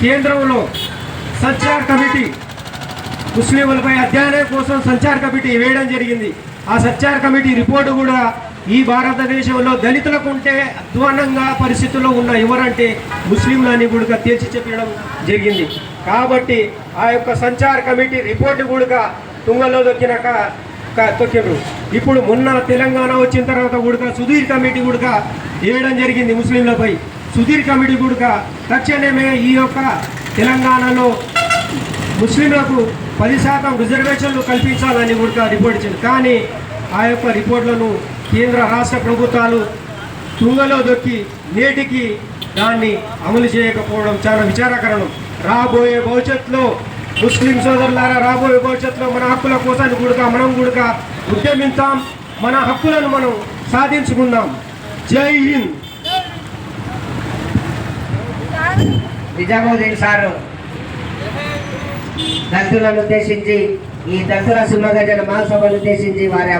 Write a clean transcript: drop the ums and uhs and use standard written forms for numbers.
కేంద్రంలో సంచార్ కమిటీ ముస్లింలపై అధ్యయనం కోసం సంచార్ కమిటీ వేయడం జరిగింది. ఆ సంచార్ కమిటీ రిపోర్టు కూడా ఈ భారతదేశంలో దళితులకు ఉంటే అధ్వానంగా పరిస్థితుల్లో ఉన్న ఎవరంటే ముస్లింలని కూడా తేల్చి చెప్పడం జరిగింది. కాబట్టి ఆ యొక్క సంచార్ కమిటీ రిపోర్టు కూడా తుంగలో తొక్కిండ్రు. ఇప్పుడు మొన్న తెలంగాణ వచ్చిన తర్వాత కూడా సుధీర్ కమిటీ కూడా వేయడం జరిగింది ముస్లింలపై. సుధీర్ కమిటీ కూడా తక్షణమే ఈ యొక్క తెలంగాణలో ముస్లింలకు 10% రిజర్వేషన్లు కల్పించాలని కూడా రిపోర్ట్ ఇచ్చింది. కానీ ఆ యొక్క రిపోర్ట్లను కేంద్ర రాష్ట్ర ప్రభుత్వాలు తుంగలో దొక్కి నేటికి దాన్ని అమలు చేయకపోవడం చాలా విచారకరణం. రాబోయే భవిష్యత్తులో ముస్లిం సోదరులారా, రాబోయే భవిష్యత్తులో మన హక్కుల కోసాన్ని మనం కూడా ఉద్యమించాం. మన హక్కులను మనం సాధించుకుందాం. జై హింద్. నిజాముద్దీన్ సారు దళితులను ఉద్దేశించి ఈ దళితుల సింహగర్జన మహాసభను ఉద్దేశించి వారి